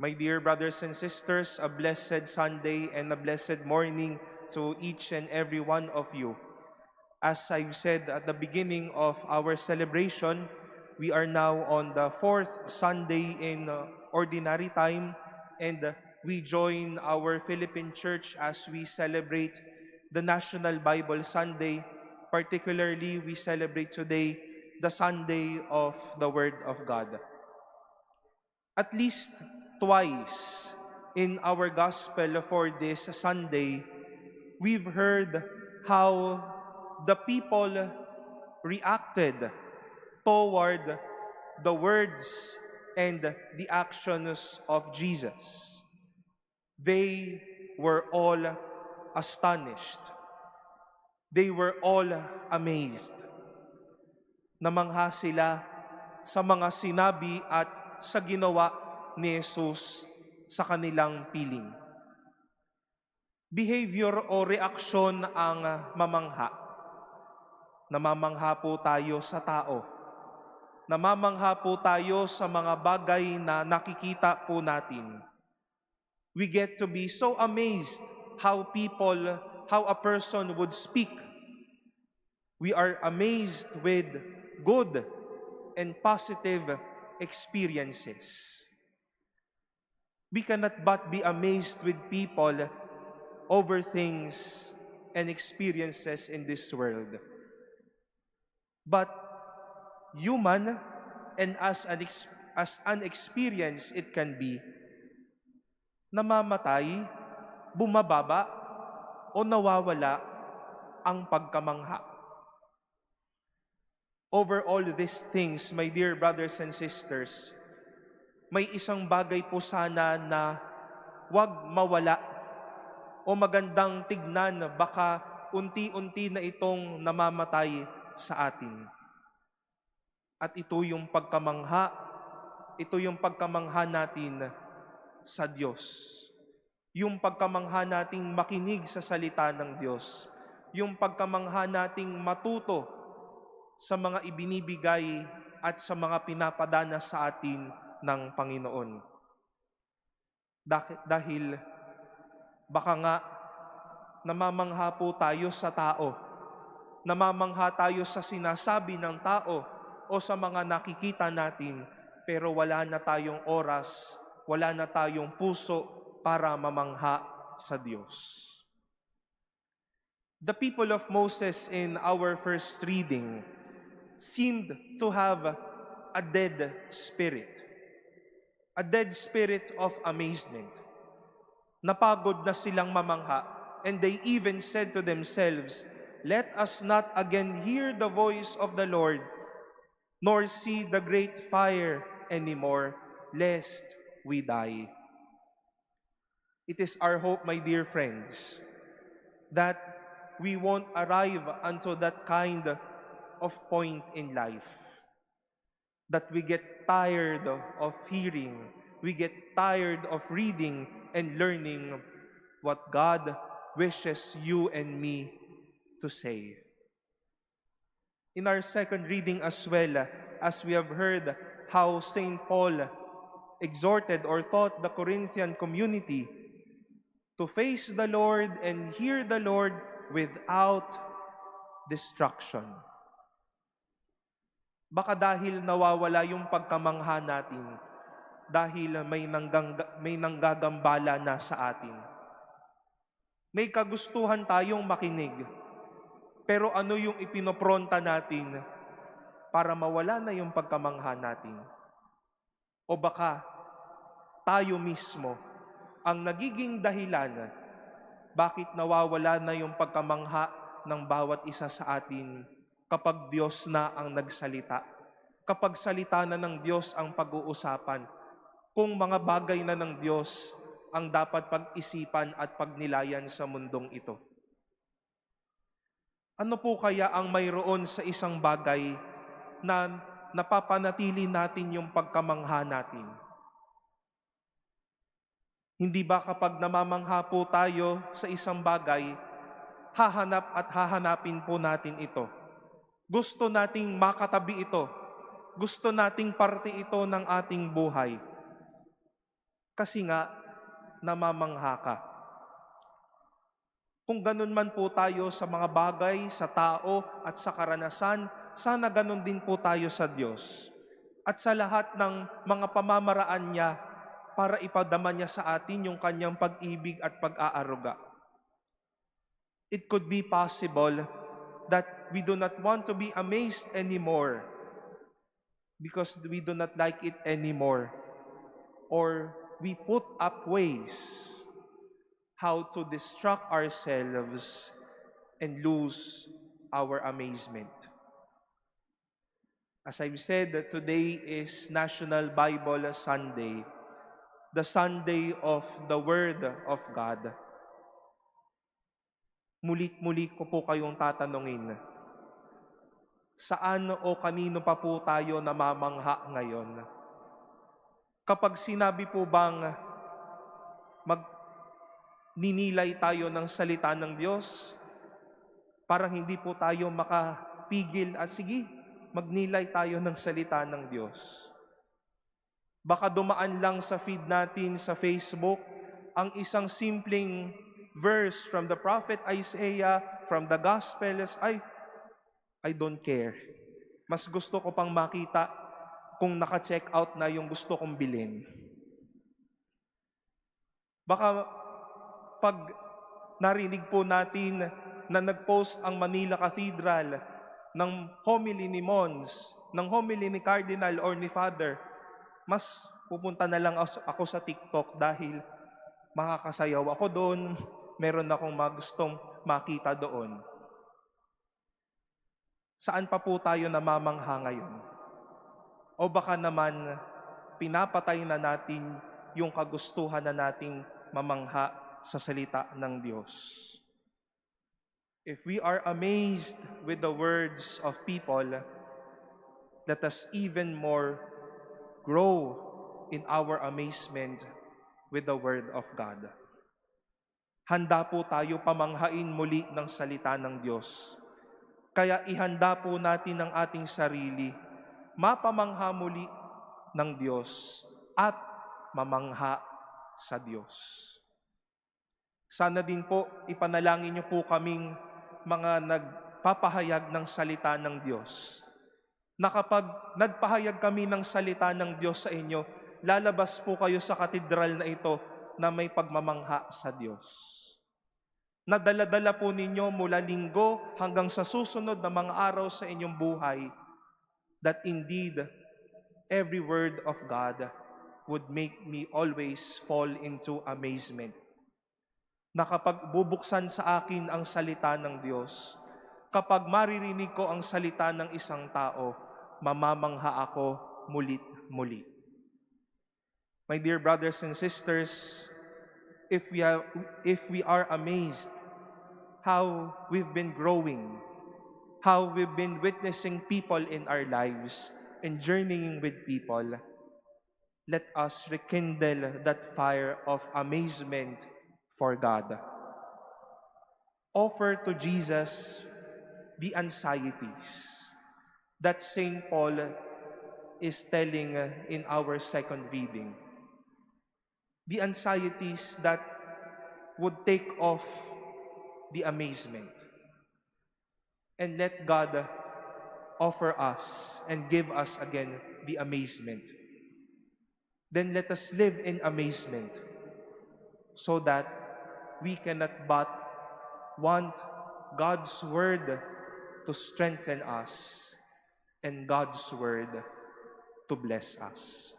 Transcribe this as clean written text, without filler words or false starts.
My dear brothers and sisters, a blessed Sunday and a blessed morning to each and every one of you. As I've said at the beginning of our celebration, we are now on the fourth Sunday in Ordinary Time, and we join our Philippine Church as we celebrate the National Bible Sunday. Particularly, we celebrate today the Sunday of the Word of God. At least twice in our gospel for this Sunday, we've heard how the people reacted toward the words and the actions of Jesus. They were all astonished. They were all amazed. Namangha sila sa mga sinabi at sa ginawa ni Jesus sa kanilang piling. Behavior o reaksyon ang mamangha. Namamangha po tayo sa tao. Namamangha po tayo sa mga bagay na nakikita po natin. We get to be so amazed how a person would speak. We are amazed with good and positive experiences. We cannot but be amazed with people over things and experiences in this world. But human and as unexperienced it can be, namamatay, bumababa, o nawawala ang pagkamangha. Over all these things, my dear brothers and sisters, may isang bagay po sana na wag mawala o magandang tignan, baka unti-unti na itong namamatay sa atin. At ito yung pagkamangha natin sa Diyos. Yung pagkamangha nating makinig sa salita ng Diyos. Yung pagkamangha nating matuto sa mga ibinibigay at sa mga pinapadana sa atin ng Panginoon. Dahil baka nga namamangha po tayo sa tao, namamangha tayo sa sinasabi ng tao o sa mga nakikita natin, pero wala na tayong oras, wala na tayong puso para mamangha sa Diyos. The people of Moses in our first reading seemed to have a dead spirit. A dead spirit of amazement. Napagod na silang mamangha, and they even said to themselves, "Let us not again hear the voice of the Lord, nor see the great fire anymore, lest we die." It is our hope, my dear friends, that we won't arrive unto that kind of point in life. That we get tired of hearing, we get tired of reading and learning what God wishes you and me to say. In our second reading as well, as we have heard how St. Paul exhorted or taught the Corinthian community to face the Lord and hear the Lord without distraction. Baka dahil nawawala yung pagkamangha natin, dahil may nanggagambala na sa atin. May kagustuhan tayong makinig, pero ano yung ipinopronta natin para mawala na yung pagkamangha natin? O baka tayo mismo ang nagiging dahilan bakit nawawala na yung pagkamangha ng bawat isa sa atin kapag Diyos na ang nagsalita, kapag salita na ng Diyos ang pag-uusapan, kung mga bagay na ng Diyos ang dapat pag-isipan at pagnilayan sa mundong ito. Ano po kaya ang mayroon sa isang bagay na napapanatili natin yung pagkamangha natin? Hindi ba kapag namamangha po tayo sa isang bagay, hahanap at hahanapin po natin ito? Gusto nating makatabi ito. Gusto nating parte ito ng ating buhay. Kasi nga, namamangha ka. Kung ganun man po tayo sa mga bagay, sa tao at sa karanasan, sana ganun din po tayo sa Diyos. At sa lahat ng mga pamamaraan niya para ipadama niya sa atin yung kanyang pag-ibig at pag-aaruga. It could be possible that we do not want to be amazed anymore because we do not like it anymore. Or we put up ways how to distract ourselves and lose our amazement. As I've said, today is National Bible Sunday, the Sunday of the Word of God. Mulit-muli ko po kayong tatanungin, saan o kanino pa po tayo namamangha ngayon? Kapag sinabi po bang ninilay tayo ng salita ng Diyos, parang hindi po tayo makapigil at sige, magnilay tayo ng salita ng Diyos. Baka dumaan lang sa feed natin sa Facebook ang isang simpleng verse from the prophet Isaiah, from the Gospels, I don't care. Mas gusto ko pang makita kung naka-check out na yung gusto kong bilhin. Baka pag narinig po natin na nag-post ang Manila Cathedral ng homily ni Mons, ng homily ni Cardinal or ni Father, mas pupunta na lang ako sa TikTok dahil makakasayaw ako doon, meron akong gustong makita doon. Saan pa po tayo namamangha ngayon? O baka naman pinapatay na natin yung kagustuhan na nating mamangha sa salita ng Diyos. If we are amazed with the words of people, let us even more grow in our amazement with the Word of God. Handa po tayo pamanghain muli ng salita ng Diyos. Kaya ihanda po natin ang ating sarili, mapamangha muli ng Diyos at mamangha sa Diyos. Sana din po, ipanalangin niyo po kaming mga nagpapahayag ng salita ng Diyos. Na kapag nagpahayag kami ng salita ng Diyos sa inyo, lalabas po kayo sa katedral na ito na may pagmamangha sa Diyos. Nadala-dala po ninyo mula linggo hanggang sa susunod na mga araw sa inyong buhay, that indeed, every word of God would make me always fall into amazement. Na kapag bubuksan sa akin ang salita ng Diyos, kapag maririnig ko ang salita ng isang tao, mamamangha ako mulit-muli. My dear brothers and sisters, if we are amazed how we've been growing, how we've been witnessing people in our lives and journeying with people, let us rekindle that fire of amazement for God. Offer to Jesus the anxieties that St. Paul is telling in our second reading. The anxieties that would take off the amazement. And let God offer us and give us again the amazement. Then let us live in amazement so that we cannot but want God's word to strengthen us and God's word to bless us.